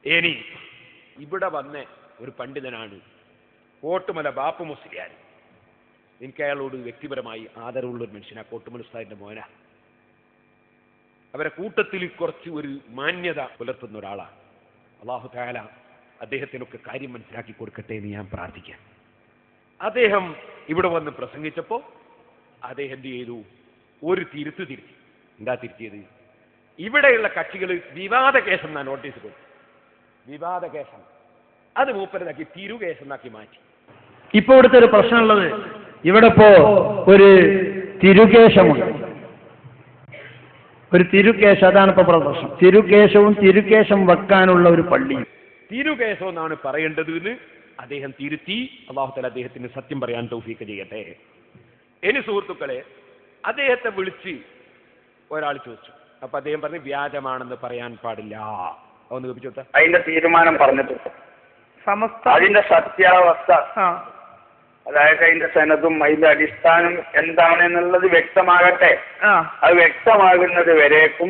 ഇനി ഇവിടെ വന്ന ഒരു പണ്ഡിതനാണ് കോട്ടുമല ബാപ്പു മുസ്ലിയാർ. എനിക്ക് അയാളോട് വ്യക്തിപരമായി ആദരവുള്ളൊരു മനുഷ്യനാ. കോട്ടുമല ഉസ്താദിന്റെ മോന. അവരെ കൂട്ടത്തിൽ കുറച്ച് ഒരു മാന്യത പുലർത്തുന്ന ഒരാളാണ്. അല്ലാഹു തആല അദ്ദേഹത്തിനൊക്കെ കാര്യം മനസ്സിലാക്കി കൊടുക്കട്ടെ എന്ന് ഞാൻ പ്രാർത്ഥിക്കാം. അദ്ദേഹം ഇവിടെ വന്ന് പ്രസംഗിച്ചപ്പോൾ അദ്ദേഹം എന്ത് ചെയ്തു? ഒരു തിരുത്തി. എന്താ തിരുത്തിയത്? ഇവിടെയുള്ള കക്ഷികൾ വിവാദ കേസെന്നാ നോട്ടീസ് കൊടുത്തു. വിവാദ കേസാണ്. അത് മൂപ്പരനാക്കി തിരുകേസെന്നാക്കി മാറ്റി. ഇപ്പൊ ഇവിടുത്തെ ഒരു പ്രശ്നമുള്ളത്, ഇവിടെ ഇപ്പോ ഒരു തിരുകേശമുണ്ട്. ഒരു തിരുകേശം, അതാണ് ഇപ്പൊ പ്രശ്നം. തിരുകേശവും തിരുകേശം വെക്കാനുള്ള ഒരു പള്ളിയും. തിരുകേശം എന്നാണ് പറയേണ്ടത് എന്ന് അദ്ദേഹം തിരുത്തി. അല്ലാഹു തആല അദ്ദേഹത്തിന് സത്യം പറയാൻ തൗഫീഖ് ചെയ്യട്ടെ. ഇനി സുഹൃത്തുക്കളെ, അദ്ദേഹത്തെ വിളിച്ച് ഒരാൾ ചോദിച്ചു. അപ്പൊ അദ്ദേഹം പറഞ്ഞു വ്യാജമാണെന്ന് പറയാൻ പാടില്ല. ഒന്ന് കേൾപ്പിച്ചോട്ടെ. അതിന്റെ തീരുമാനം പറഞ്ഞിട്ടുണ്ട്. അതിന്റെ സത്യാവസ്ഥ, അതായത് അതിന്റെ സനദും അതിന്റെ അടിസ്ഥാനം എന്താണെന്നുള്ളത് വ്യക്തമാകട്ടെ. അത് വ്യക്തമാകുന്നത് വരേക്കും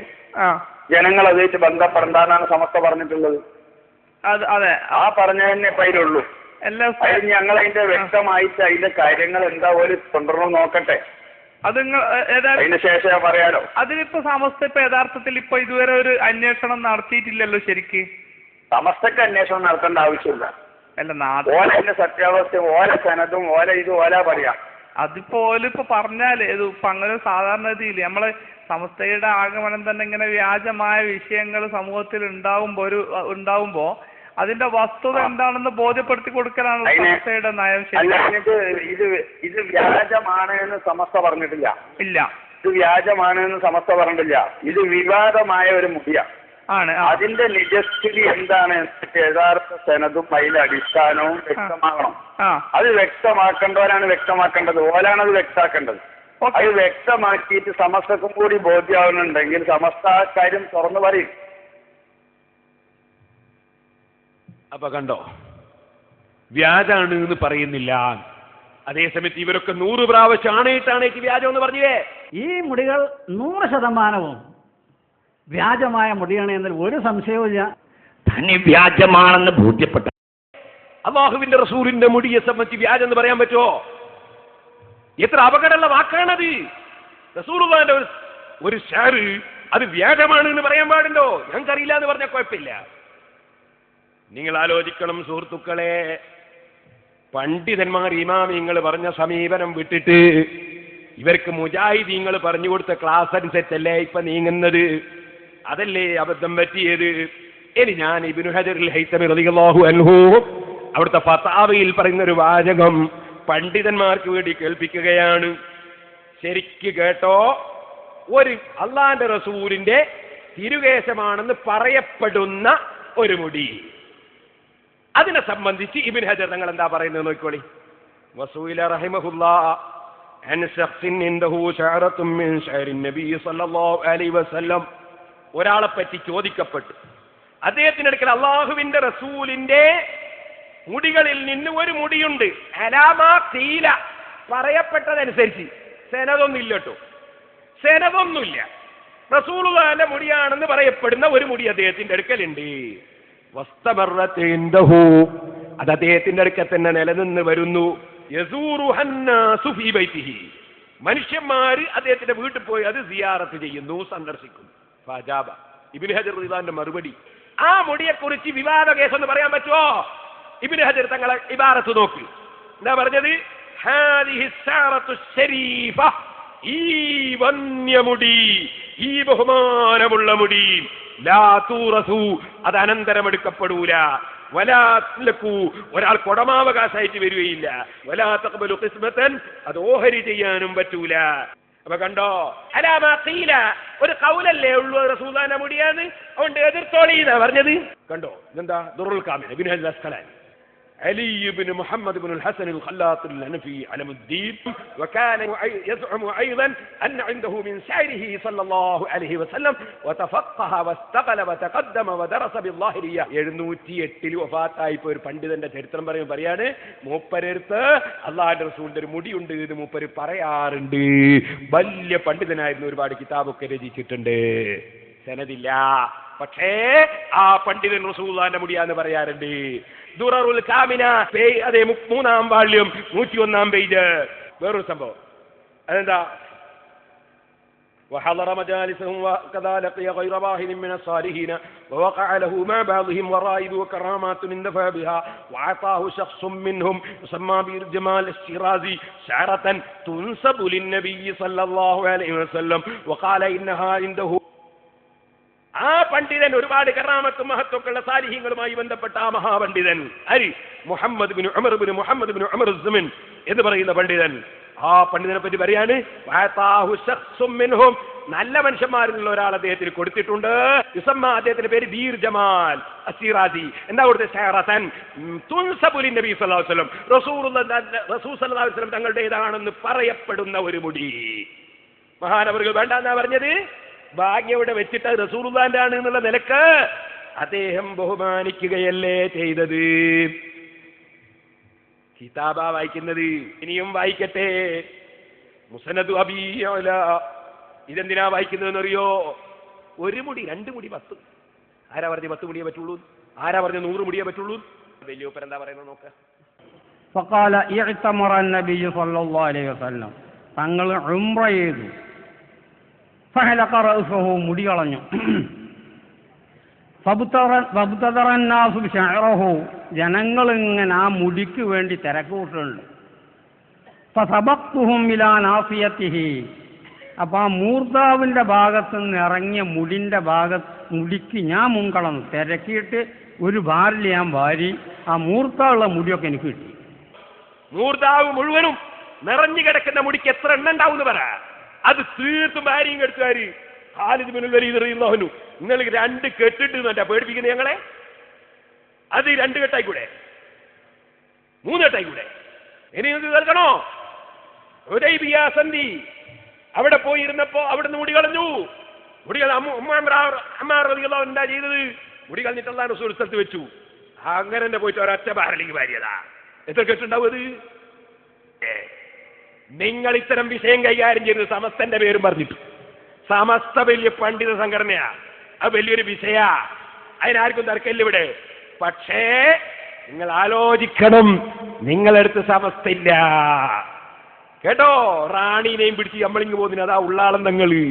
ജനങ്ങൾ അതുമായിട്ട് ബന്ധപ്പെടണ്ടെന്നാണ് സമസ്ത പറഞ്ഞിട്ടുള്ളത്. അതെ, ആ പറഞ്ഞതന്നെ ഇപ്പൊ അതിലുള്ളൂ. അതിന് ഞങ്ങൾ അതിന്റെ വ്യക്തമായിട്ട് അതിന്റെ കാര്യങ്ങൾ എന്താ പോലും കൊണ്ടുവരണം നോക്കട്ടെ. അതിന് ശേഷം പറയാലോ. അതിനിപ്പോ സമസ്ത ഇപ്പൊ യഥാർത്ഥത്തിൽ ഇപ്പൊ ഇതുവരെ ഒരു അന്വേഷണം നടത്തിയിട്ടില്ലല്ലോ ശരിക്ക്. സമസ്തക്ക് അന്വേഷണം നടത്തേണ്ട ആവശ്യമില്ല. അല്ല, ഓല സത്യാവസ്ഥ, ഓല സനതും ഓല ഇത് ഓല പറയാം. അതിപ്പോ ഓലിപ്പോ പറഞ്ഞാല് ഇപ്പൊ അങ്ങനെ സാധാരണ രീതിയിൽ നമ്മളെ സമസ്തയുടെ ആഗമനം തന്നെ ഇങ്ങനെ വ്യാജമായ വിഷയങ്ങൾ സമൂഹത്തിൽ ഉണ്ടാവുമ്പോ അതിന്റെ വസ്തുത എന്താണെന്ന് ബോധ്യപ്പെടുത്തി കൊടുക്കലാണ് സമസ്തയുടെ നയം. ഇത് വ്യാജമാണ് എന്ന് സമസ്ത പറഞ്ഞിട്ടില്ല. ഇല്ല, ഇത് വ്യാജമാണ് എന്ന് സമസ്ത പറഞ്ഞിട്ടില്ല. ഇത് വിവാദമായ ഒരു മുടിയാണ്. അതിന്റെ നിജസ്ഥിതി എന്താണ് യഥാർത്ഥ സനതും അതിന്റെ അടിസ്ഥാനവും വ്യക്തമാകണം. അത് വ്യക്തമാക്കേണ്ടവരാണ് വ്യക്തമാക്കേണ്ടത്. ഓലാണ് അത് വ്യക്തമാക്കേണ്ടത്. അത് വ്യക്തമാക്കിയിട്ട് സമസ്തക്കും കൂടി ബോധ്യമാവുന്നുണ്ടെങ്കിൽ സമസ്ത ആ കാര്യം തുറന്നു പറയും. അപ്പൊ കണ്ടോ, വ്യാജാണ് എന്ന് പറയുന്നില്ല. അതേസമയത്ത് ഇവരൊക്കെ 100 പ്രാവശ്യം ആണേറ്റ് വ്യാജം എന്ന് പറഞ്ഞില്ലേ? ഈ മുടികൾ 100% വ്യാജമായ മുടിയാണ് എന്നതിൽ ഒരു സംശയവുമില്ല. തന്നെ വ്യാജമാണെന്ന് ബോധ്യപ്പെട്ട അല്ലാഹുവിന്റെ റസൂലിന്റെ മുടിയെ സംബന്ധിച്ച് വ്യാജം എന്ന് പറയാൻ പറ്റുമോ? എത്ര അപകടമുള്ള വാക്കാണത്. റസൂലുള്ളാഹിന്റെ ഒരു ഷാറ് അത് വ്യാജമാണ് എന്ന് പറയാൻ പാടുണ്ടോ? ഞങ്ങൾക്കറിയില്ല എന്ന് പറഞ്ഞാൽ കുഴപ്പമില്ല. നിങ്ങൾ ആലോചിക്കണം സുഹൃത്തുക്കളെ, പണ്ഡിതന്മാർ ഇമാമിങ്ങൾ പറഞ്ഞ സമീപനം വിട്ടിട്ട് ഇവർക്ക് മുജാഹിദീങ്ങൾ പറഞ്ഞു കൊടുത്ത ക്ലാസ് അനുസരിച്ചല്ലേ ഇപ്പൊ നീങ്ങുന്നത്. അതല്ലേ അബദ്ധം പറ്റിയത്. ഇനി ഞാൻ ഇബ്നു ഹജറുൽ ഹൈതമി റളിയല്ലാഹു അൻഹു അവിടുത്തെ ഫതാവയിൽ പറയുന്ന ഒരു വാചകം പണ്ഡിതന്മാർക്ക് വേണ്ടി കേൾപ്പിക്കുകയാണ്. ശരിക്ക് കേട്ടോ. ഒരു അള്ളാന്റെ റസൂലിന്റെ തിരുകേശമാണെന്ന് പറയപ്പെടുന്ന ഒരു മുടി, അതിനെ സംബന്ധിച്ച് ഇബ്നു ഹജർ തങ്ങൾ എന്താ പറയുന്നത് നോക്കിക്കോളി. വസൂല റഹിമഹുല്ലാഹ് അൻ ശഖ്സിൻ ഇൻദഹു ശഅറത്തുൻ മിൻ ശഅരിൻ നബി സല്ലല്ലാഹു അലൈഹി വസല്ലം. ഒരാളെ പറ്റി ചോദിക്കപ്പെട്ടു. അദ്ദേഹത്തിന്റെ അടുക്കൽ അള്ളാഹുവിന്റെ റസൂലിന്റെ മുടികളിൽ നിന്ന് ഒരു മുടിയുണ്ട്. അലാമാ ഖീല, പറയപ്പെട്ടതനുസരിച്ച്. സെനതൊന്നുമില്ല കേട്ടോ, സെനതൊന്നുമില്ല. റസൂലുള്ളാഹിന്റെ മുടിയാണെന്ന് പറയപ്പെടുന്ന ഒരു മുടി അദ്ദേഹത്തിന്റെ അടുക്കലുണ്ട്. വസ്തബറത്ത് ഇൻദഹു, അത് അദ്ദേഹത്തിന്റെ അടുക്കൽ തന്നെ നിലനിന്ന് വരുന്നു. യസൂറുഹന്നാസു ഫീ ബൈതിഹി, മനുഷ്യന്മാര് അദ്ദേഹത്തിന്റെ വീട്ടിൽ പോയി അത് സിയാറത്ത് ചെയ്യുന്നു, സന്ദർശിക്കുന്നു. ഫജാബ, ഇബ്നു ഹജർ റളിയല്ലാഹുവിന്റെ മറുപടി, ആ മുടിയെക്കുറിച്ച് വിവാദ കേസെന്ന് പറയാൻ പറ്റുമോ? ഇബ്നു ഹജർ തങ്ങളെ ഇബാറത്ത് നോക്ക്. എന്താ പറഞ്ഞത്? ഹാദിഹി സാറത്തു ശരീഫ, ഈ വന്യമുടി, ഈ ബഹുമാനമുള്ള മുടി, ലാ തൂറസു, അത് അനന്തരമെടുക്കപ്പെടൂല. വലാ ലക്കു, ഒരാൾ കൊടമാവകാശമായിട്ട് വരികയില്ല. വലാ തഖ്ബലു ഖിസ്മതൻ, അത് ഓഹരി ചെയ്യാനും പറ്റൂല. അപ്പൊ കണ്ടോ, അലാമാ ഖീല, ഒരു ഖൗലല്ലേ ഉള്ളൂ റസൂലുള്ളാഹിന്റെ മുടിയാന്ന്, അതുകൊണ്ട് എതിർത്തോളി എന്നാ പറഞ്ഞത്. കണ്ടോ, ഇതെന്താ ദുറുൽ കാമിൽ ഇബ്നു ഹജർ അസ്ഖലാനി. علي بن محمد بن الحسن الخلاط الحنفي علم الدين، وكان يزعم أيضا أن عنده من شعره صلى الله عليه وسلم وتفقه واستقل وتقدم ودرس بالظاهرية. 708 വഫാത്തായി പോയ ഒരു പണ്ഡിതന്റെ ചരിത്രം പറയാണ്, മൂപ്പരടുത്ത് അള്ളാഹുവിന്റെ റസൂലിന്റെ ഒരു മുടിയുണ്ട് എന്ന് മൂപ്പര് പറയാറുണ്ട്. വലിയ പണ്ഡിതനായിരുന്നു, ഒരുപാട് കിതാബൊക്കെ രചിച്ചിട്ടുണ്ട്. സനദില്ല. പക്ഷേ ആ പണ്ഡിതൻ റസൂലുള്ളാഹിന്റെ മുടിയാന്ന് പറയാറുണ്ട്. ദുററുൽ കാമിന അതേ 3-ാം വാള്യം 101-ാം പേജ്. വേറൊരു സംഭവം അതെന്താ? وحضر مجالسهم وكذا لقي غير واحد من الصالحين ووقع له مع بعضهم ورائد وكرامات اندفع بها وأعطاه شخص منهم يسمى بالجمال الشيرازي شعرة تنسب للنبي صلى الله عليه وسلم وقال إنها عنده. ആ പണ്ഡിതൻ ഒരുപാട് കറാമത്തും മഹത്വക്കുള്ള സാലിഹ്യങ്ങളുമായി ബന്ധപ്പെട്ട ആ മഹാപണ്ഡിതൻ മുഹമ്മദ് ബിൻ ഉമർ ഉസ്മിൻ എന്ന് പറയുന്ന പണ്ഡിതൻ. ആ പണ്ഡിതനെ പറ്റി പറയാണ്, നല്ല മനുഷ്യന്മാരിലുള്ള ഒരാൾ അദ്ദേഹത്തിന് കൊടുത്തിട്ടുണ്ട്. അദ്ദേഹത്തിന്റെ പേര് ബീർ ജമാൽ അസിറാജി. എന്താ കൊടുത്തത്? ഷഹറതൻ തുൻസബുലിൻ നബി സല്ലല്ലാഹു അലൈഹി വസല്ലം, റസൂൽ സല്ലല്ലാഹു അലൈഹി വസല്ലം തങ്ങളുടേതാണെന്ന് പറയപ്പെടുന്ന ഒരു മുടി. മഹാനവറുകൾ വേണ്ടെന്നാ പറഞ്ഞത്. ഭാഗ്യം ഇവിടെ വെച്ചിട്ട് റസൂലുള്ളാഹിന്റെ ആണ് എന്നുള്ള നിലക്ക് അദ്ദേഹം ബഹുമാനിക്കുകയല്ലേ ചെയ്തത്. കിതാബാ വായിക്കുന്നത്. ഇനിയും വായിക്കട്ടെ. മുസ്നദ് അബീ യഅല. ഇതെന്തിനാ വായിക്കുന്നതെന്ന് അറിയോ? 1 മുടി 2 മുടി 10. ആരാ പറഞ്ഞ് 10 മുടിയേ പറ്റുള്ളൂ? ആരാ പറഞ്ഞ് 100 മുടിയേ പറ്റുള്ളൂ? വലിയപ്പൻ എന്താ പറയുന്നത് നോക്ക. ഫഖാല ഇഅ്തമറ നബിയ്യു സല്ലല്ലാഹു അലൈഹി വസല്ലം, തങ്ങൾ ഉംറ ചെയ്തു. ഫഹലഖ റഅസഹു, മുടി കളഞ്ഞു. ഫബ്തദറന്നാസു ബിശഅറഹു, ജനങ്ങൾ ഇങ്ങനെ ആ മുടിക്ക് വേണ്ടി തിരക്കൂട്ടുണ്ട്. ഫസബഖ്തുഹും ഇലാ നാസിയതിഹി, അപ്പൊ ആ മൂർധാവിന്റെ ഭാഗത്ത് നിന്ന് ഇറങ്ങിയ മുടിക്ക് ഞാൻ മുൻകളന്നു. തിരക്കിയിട്ട് ഒരു ഭാരിൽ ഞാൻ വാരി ആ മൂർധാവുള്ള മുടിയൊക്കെ എനിക്ക് കിട്ടി. മൂർധാവ് മുഴുവനും നിറഞ്ഞു കിടക്കുന്ന മുടിക്ക് എത്ര എണ്ണം ഉണ്ടാവും എന്ന് പറ. അത് തീർത്തും ഭാര്യയും കെട്ടുകാര് ഖാലിദ് ബിൻ വലീദ് റളിയല്ലാഹു അൻഹു, നിങ്ങൾ 2 കെട്ടിട്ട് എന്നിട്ടാ പേടിപ്പിക്കുന്നത് ഞങ്ങളെ? അത് 2 കെട്ടായിക്കൂടെ? 3 കെട്ടായിക്കൂടെ? ഇനി നിങ്ങൾക്ക് കേൾക്കണോ? ഹുദൈബിയ സന്ധി അവിടെ പോയിരുന്നപ്പോ അവിടുന്ന് മുടി കളഞ്ഞു. മുടി അമ്മാർ റളിയല്ലാഹു അൻഹു എന്താ ചെയ്തത്? മുടി കളഞ്ഞിട്ട് അല്ലാഹു റസൂൽ സ്ഥലത്ത് വെച്ചു. അങ്ങനെ തന്നെ പോയിട്ട് ഒരൊറ്റ ബാരലിക്ക് ഭാര്യതാ. എത്ര കെട്ടുണ്ടാവും അത്? നിങ്ങൾ ഇത്തരം വിഷയം കൈകാര്യം ചെയ്ത് സമസ്തന്റെ പേരും പറഞ്ഞിട്ടു. സമസ്ത വലിയ പണ്ഡിത സംഘടനയാ, അത് വലിയൊരു വിഷയ, അതിനാർക്കും തർക്കമില്ല ഇവിടെ. പക്ഷേ നിങ്ങൾ ആലോചിക്കണം, നിങ്ങളടുത്ത് സമസ്തയില്ല കേട്ടോ. റാണീനെയും പിടിച്ച് നമ്മളിങ്ങ് പോകുന്നു, അതാ ഉള്ളാളം തങ്ങള്.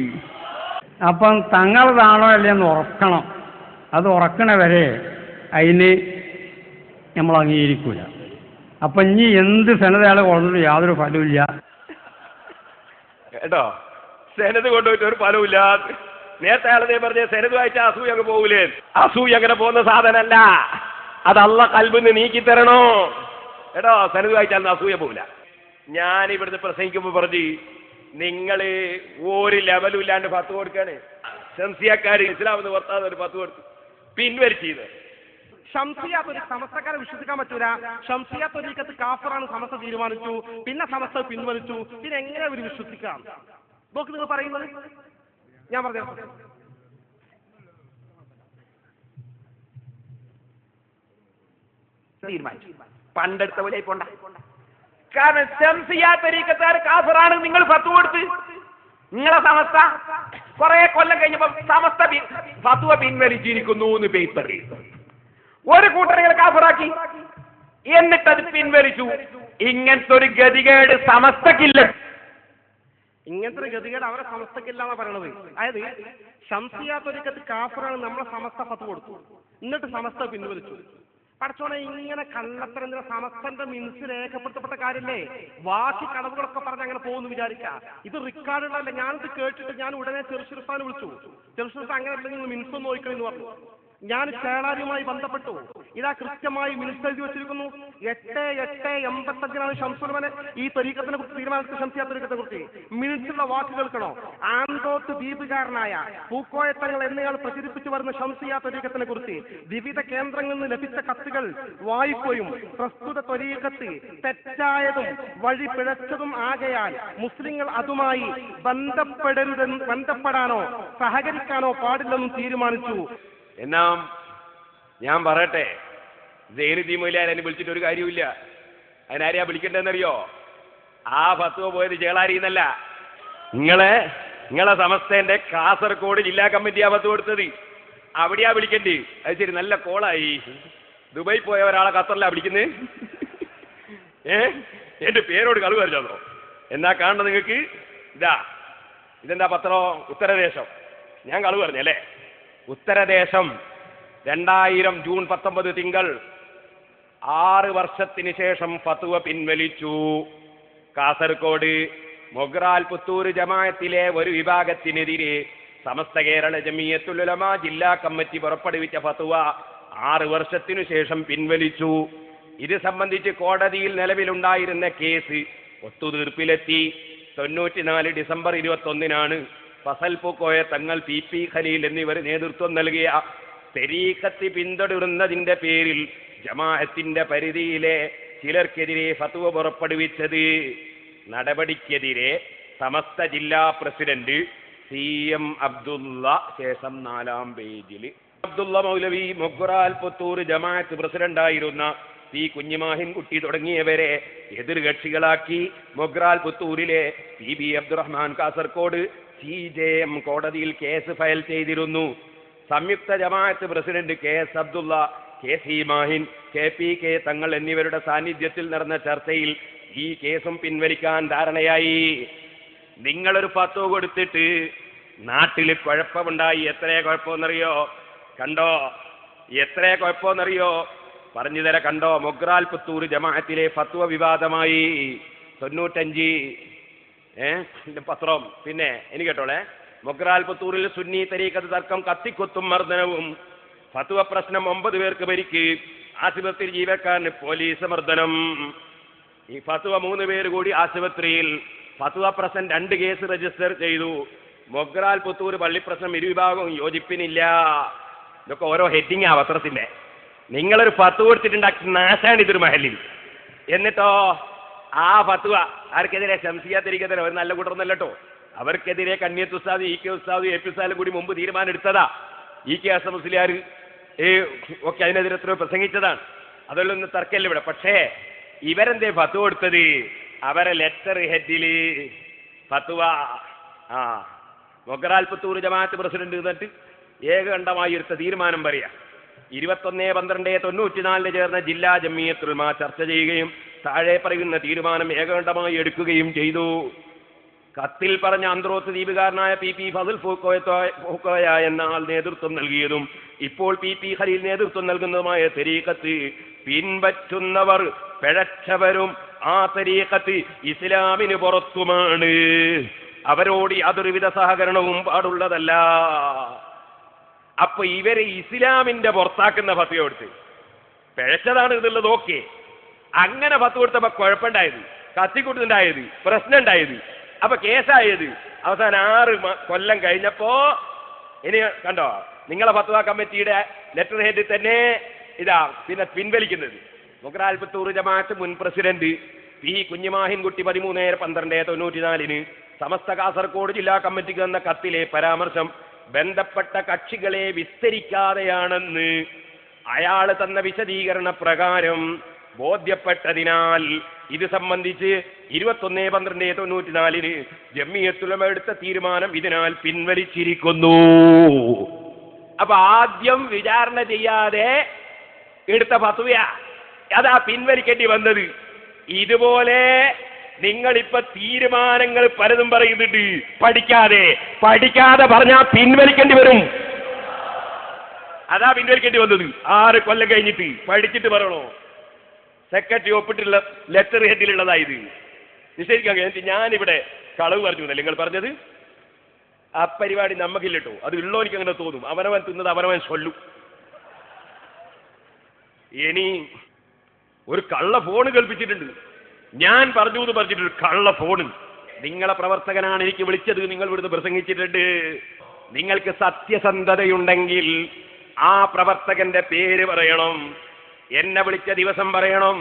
അപ്പം തങ്ങളതാണോ അല്ലേന്ന് ഉറക്കണം. അത് ഉറക്കണവരെ അതിന് നമ്മൾ അംഗീകരിക്കൂല. അപ്പൊ ഇനി എന്ത് സനതയാളെ കൊണ്ടിട്ട് യാതൊരു ഫലമില്ല കേട്ടോ. സെനത് കൊണ്ടുപോയിട്ട് ഒരു ഫലമില്ല. നേരത്തെ ആളതേ പറഞ്ഞ സെനത് വായിച്ചാൽ അസൂയ അങ്ങ് പോകൂലേ? അസൂയ അങ്ങനെ പോകുന്ന സാധനമല്ല. അത് അള്ളാ കൽബിന്ന് നീക്കി തരണോ കേട്ടോ. സെനത് വായിച്ചാൽ അസൂയ പോകില്ല. ഞാൻ ഇവിടുന്ന് പ്രസംഗിക്കുമ്പോൾ പറഞ്ഞ് നിങ്ങള് ഒരു ലെവലും ഇല്ലാണ്ട് 10 കൊടുക്കാണ്. ശംസിയക്കാര് ഇസ്ലാമെന്ന് പുറത്താതെ ഒരു 10 കൊടുത്തു പിൻവലിച്ചത്. ഷംസിയ സമസ്തക്കാരെ വിശ്വസിക്കാൻ പറ്റൂല. ഷംസിയ ത്വരീഖത്ത് കാഫറാണ് സമസ്ത തീരുമാനിച്ചു, പിന്നെ സമസ്ത പിൻവലിച്ചു. പിന്നെ എങ്ങനെ അവർ വിശ്വസിക്കാം? നോക്ക് നിങ്ങൾ പറയുന്നത്. ഞാൻ പറഞ്ഞു തീരുമാനിച്ചു. പണ്ടെടുത്ത പോലെ പോണ്ട. കാരണം ശംസിയ ത്വരീഖത്തുകാർ കാഫറാണ് നിങ്ങൾ ഫത്വ കൊടുത്ത്. നിങ്ങളെ സമസ്ത കുറെ കൊല്ലം കഴിഞ്ഞപ്പോ സമസ്ത ഫത്വ പിൻവലിച്ചിരിക്കുന്നു എന്ന് പേപ്പർ ഒരു കൂട്ടരങ്ങൾ കാഫറാക്കി, എന്നിട്ടത് പിൻവലിച്ചു. ഇങ്ങനത്തെ ഒരു ഗതികേട് സമസ്തക്കില്ല. ഇങ്ങനത്തെ ഒരു ഗതികേട് അവരെ സമസ്തക്കില്ലാന്നാ പറയണത്. അതായത് ഷംസിയ ത്വരീഖത്ത് കാഫറാണ് നമ്മളെ സമസ്ത ഫത്വ കൊടുത്തു, എന്നിട്ട് സമസ്ത പിൻവലിച്ചു. പടച്ചോനെ, ഇങ്ങനെ കള്ളത്തരം സമസ്തന്റെ മിൻസ് രേഖപ്പെടുത്തപ്പെട്ട കാര്യല്ലേ? ബാക്കി കടവുകളൊക്കെ പറഞ്ഞ് അങ്ങനെ പോകുന്നു വിചാരിക്കാം. ഇത് റിക്കാർഡുള്ളതല്ല. ഞാനിത് കേട്ടിട്ട് ഞാൻ ഉടനെ ചെറുശിർഫാനെ വിളിച്ചു. ചെറുശിർഫ അങ്ങനെ നിങ്ങൾ മിൻസൊന്ന് നോക്കണമെന്ന് പറഞ്ഞു. ഞാൻ ചേളാരിയുമായി ബന്ധപ്പെട്ടു. ഇതാ കൃത്യമായി മിനിസ്റ്റർ എഴുതി വെച്ചിരിക്കുന്നു. 8/8/85 ഷംസുൽമനെ ഈ ത്വരീഖത്തിനെ കുറിച്ച് തീരുമാനിച്ച ഷംസിയ ത്വരീഖത്തിനെ കുറിച്ച് മിനിറ്റുള്ള വാക്ക് കേൾക്കണോ? ആന്തോത്ത് ദ്വീപുകാരനായ പൂക്കോയത്തങ്ങൾ എന്നയാൾ പ്രചരിപ്പിച്ചു വരുന്ന ഷംസിയ ത്വരീഖത്തിനെ കുറിച്ച് വിവിധ കേന്ദ്രങ്ങളിൽ നിന്ന് ലഭിച്ച കത്തുകൾ വായിക്കുകയും പ്രസ്തുത ത്വരീഖത്ത് തെറ്റായതും വഴി പിഴച്ചതും ആകയാൽ മുസ്ലിങ്ങൾ അതുമായി ബന്ധപ്പെടാനോ സഹകരിക്കാനോ പാടില്ലെന്നും തീരുമാനിച്ചു. എന്നാ ഞാൻ പറയട്ടെ, സൈനുദ്ദീൻ മൗലവി എന്നെ വിളിച്ചിട്ട് ഒരു കാര്യമില്ല. അതിനാരെയാ വിളിക്കേണ്ടതെന്നറിയോ? ആ ഫത്വ പോയത് ചേളാരിന്നല്ല, നിങ്ങളെ സമസ്തന്റെ കാസർഗോഡ് ജില്ലാ കമ്മിറ്റിയാ ഫത്വ കൊടുത്തത്. അവിടെയാ വിളിക്കണ്ടേ? അത് ശരി, നല്ല കോളായി. ദുബായി പോയ ഒരാളെ ഖത്തറിലാ വിളിക്കുന്നത്. എന്റെ പേരോട് കളു പറഞ്ഞോ? എന്നാ കാണണം നിങ്ങൾക്ക്? ഇതെന്താ പത്രം? ഉത്തരദേശം. ഞാൻ കളു പറഞ്ഞല്ലേ? ഉത്തരദേശം 2000 ജൂൺ 19 തിങ്കൾ 6 വർഷത്തിന് ശേഷം ഫത്വ പിൻവലിച്ചു. കാസർഗോഡ് മൊഗ്രാൽ പുത്തൂർ ജമാഅത്തിലെ ഒരു വിഭാഗത്തിനെതിരെ സമസ്ത കേരള ജമിയത്തുൽ ഉലമ ജില്ലാ കമ്മിറ്റി പുറപ്പെടുവിച്ച ഫത്വ 6 വർഷത്തിനു ശേഷം പിൻവലിച്ചു. ഇത് സംബന്ധിച്ച് കോടതിയിൽ നിലവിലുണ്ടായിരുന്ന case ഒത്തുതീർപ്പിലെത്തി. 94 December 21 Fasal Pookoya Thangal PP Khaleel എന്നിവർ നേതൃത്വം നൽകിയ തരീഖത്ത് പിന്തുടരുന്നതിന്റെ പേരിൽ ജമാഅത്തിന്റെ പരിധിയിലെ ചിലർക്കെതിരെ ഫത്വ പുറപ്പെടുവിച്ചത്. നടപടിക്കെതിരെ സമസ്ത ജില്ലാ പ്രസിഡന്റ് CM അബ്ദുള്ള, ശേഷം 4-ാം പേജിൽ അബ്ദുള്ള മൗലവി, മൊഗ്രാൽ പുത്തൂർ ജമാഅത്ത് പ്രസിഡന്റായിരുന്ന P കുഞ്ഞിമാഹിൻകുട്ടി തുടങ്ങിയവരെ എതിർകക്ഷികളാക്കി മൊഗ്രാൽ പുത്തൂരിലെ PB അബ്ദുറഹ്മാൻ കാസർഗോഡ് CJM കോടതിയിൽ കേസ് ഫയൽ ചെയ്തിരുന്നു. Samyukta Jamaat president KS Abdulla, KC Mahin, KPK Thangal എന്നിവരുടെ സാന്നിധ്യത്തിൽ നടന്ന ചർച്ചയിൽ ഈ കേസും പിൻവലിക്കാൻ ധാരണയായി. നിങ്ങളൊരു ഫത്വ കൊടുത്തിട്ട് നാട്ടിൽ കുഴപ്പമുണ്ടായി. എത്രേ കുഴപ്പമെന്നറിയോ? കണ്ടോ? എത്രേ കുഴപ്പമെന്നറിയോ? പറഞ്ഞു തരാം. കണ്ടോ? മൊഗ്രാൽ പുത്തൂർ ജമാഅത്തിലെ ഫത്വ വിവാദമായി. 95 പത്രം. പിന്നെ എനിക്ക് കേട്ടോളെ, മൊഗ്രാൽ പുത്തൂരിൽ സുന്നി തരീഖത്ത് തർക്കം, കത്തിക്കുത്തും മർദ്ദനവും. ഫത്വ പ്രശ്നം, 9 പേർക്ക് പരിക്ക്, ആശുപത്രി ജീവക്കാരന് പോലീസ് മർദ്ദനം. ഈ ഫത്വ 3 പേര് കൂടി ആശുപത്രിയിൽ. ഫത്വ പ്രശ്നം 2 കേസ് രജിസ്റ്റർ ചെയ്തു. മൊഗ്രാൽ പുത്തൂർ പള്ളിപ്രശ്നം ഇരുവിഭാഗവും യോജിപ്പിനില്ല. ഇതൊക്കെ ഓരോ ഹെഡിങ്ങാ പത്രത്തിന്റെ. നിങ്ങളൊരു ഫത്വ കൊടുത്തിട്ടുണ്ടാക്കി നാശാണ് ഇതൊരു മഹലിൽ. എന്നിട്ടോ ആ ഫത്വ ആർക്കെതിരെ? ശംസിയ തരീഖത്തിന്. ഒരു നല്ല കൂട്ടറൊന്നല്ല കേട്ടോ. അവർക്കെതിരെ കണ്ണിയത്ത് ഉസ്താദ്, EK ഉസ്താദ്, AP ഉസ്താദും കൂടി മുമ്പ് തീരുമാനം എടുത്തതാ. EK ഹസൻ മുസ്ലിയാർ ഒക്കെ അതിനെതിരെ എത്രയോ പ്രസംഗിച്ചതാണ്. അതിലൊന്നും തർക്കമില്ല ഇവിടെ. പക്ഷേ ഇവരെന്തേ ഫത്വ കൊടുത്തത്? അവരെ ലെറ്റർ ഹെഡില് ഫത്വ മൊഗ്രാൽ പുത്തൂർ ജമാഅത്ത് പ്രസിഡന്റ് എന്നിട്ട് ഏകകണ്ഠമായി എടുത്ത തീരുമാനം പറയാ. 21/12/94 ചേർന്ന ജില്ലാ ജമിയത്തുൽ ഉലമ ചർച്ച ചെയ്യുകയും താഴെ പറയുന്ന തീരുമാനം ഏകകണ്ഠമായി എടുക്കുകയും ചെയ്തു. കത്തിൽ പറഞ്ഞ അന്ത്രോത്ത് ദ്വീപുകാരനായ PP ഫസൽ പൂക്കോയ എന്ന ആൾ നേതൃത്വം നൽകിയതും ഇപ്പോൾ PP ഖലീൽ നേതൃത്വം നൽകുന്നതുമായ തരീഖത്ത് പിൻപറ്റുന്നവർ പിഴച്ചവരും ആ തരീഖത്ത് ഇസ്ലാമിന് പുറത്തുമാണ്. അവരോട് യാതൊരുവിധ സഹകരണവും പാടുള്ളതല്ല. അപ്പൊ ഇവരെ ഇസ്ലാമിന്റെ പുറത്താക്കുന്ന ഫത്വ കൊടുത്ത് പിഴച്ചതാണ് ഇതുള്ളത്. ഓക്കെ, അങ്ങനെ ഫത്വ കൊടുത്തപ്പോ കുഴപ്പമുണ്ടായത്, കത്തിക്കൂട്ടുണ്ടായത്, പ്രശ്നം ഉണ്ടായത്, അപ്പൊ കേസായത്. അവസാനം 6 കൊല്ലം കഴിഞ്ഞപ്പോ ഇനി കണ്ടോ, നിങ്ങളെ ഫത്വ കമ്മിറ്റിയുടെ ലെറ്റർ ഹെഡിൽ തന്നെ ഇതാ പിന്നെ പിൻവലിക്കുന്നത്. മൊഗ്രാൽ പുത്തൂർ ജമാഅത്ത് മുൻ പ്രസിഡന്റ് P കുഞ്ഞിമാഹിൻകുട്ടി 13/12/94 സമസ്ത കാസർഗോഡ് ജില്ലാ കമ്മിറ്റിക്ക് എന്ന കത്തിലെ പരാമർശം ബന്ധപ്പെട്ട കക്ഷികളെ വിസ്തരിക്കാതെയാണെന്ന് അയാൾ തന്ന വിശദീകരണ പ്രകാരം ബോധ്യപ്പെട്ടതിനാൽ ഇത് സംബന്ധിച്ച് 21/12/94 ജമിയത്തുൽ ഉലമ എടുത്ത തീരുമാനം ഇതിനാൽ പിൻവലിച്ചിരിക്കുന്നു. അപ്പൊ ആദ്യം വിചാരണ ചെയ്യാതെ എടുത്ത ഫത്വയാ അതാ പിൻവലിക്കേണ്ടി വന്നത്. ഇതുപോലെ നിങ്ങളിപ്പോ തീരുമാനങ്ങൾ പലതും പറയുന്നുണ്ട്. പഠിക്കാതെ പറഞ്ഞാൽ പിൻവലിക്കേണ്ടി വരും. അതാ പിൻവലിക്കേണ്ടി വന്നത്. 6 കൊല്ലം കഴിഞ്ഞിട്ട് പഠിച്ചിട്ട് പറയണോ? സെക്രട്ടറി ഒപ്പിട്ടുള്ള ലെറ്റർ ഹെഡിലുള്ളതായത് നിശ്ചയിക്കാൻ കഴിഞ്ഞിട്ട് ഞാനിവിടെ കളവ് പറഞ്ഞു എന്നല്ലേ നിങ്ങൾ പറഞ്ഞത്? ആ പരിപാടി നമുക്കില്ലട്ടോ. അത് ഉള്ളോ എനിക്ക് അങ്ങനെ തോന്നും. അവനവൻ തിന്നത് അവനവൻ ചൊല്ലും. ഇനി ഒരു കള്ള ഫോണ് കൽപ്പിച്ചിട്ടുണ്ട്. ഞാൻ പറഞ്ഞു എന്ന് പറഞ്ഞിട്ടൊരു കള്ള ഫോണ്. നിങ്ങളെ പ്രവർത്തകനാണ് എനിക്ക് വിളിച്ചത്. നിങ്ങൾ ഇവിടുന്ന് പ്രസംഗിച്ചിട്ടുണ്ട്. നിങ്ങൾക്ക് സത്യസന്ധതയുണ്ടെങ്കിൽ ആ പ്രവർത്തകന്റെ പേര് പറയണം, എന്നെ വിളിച്ച ദിവസം പറയണം,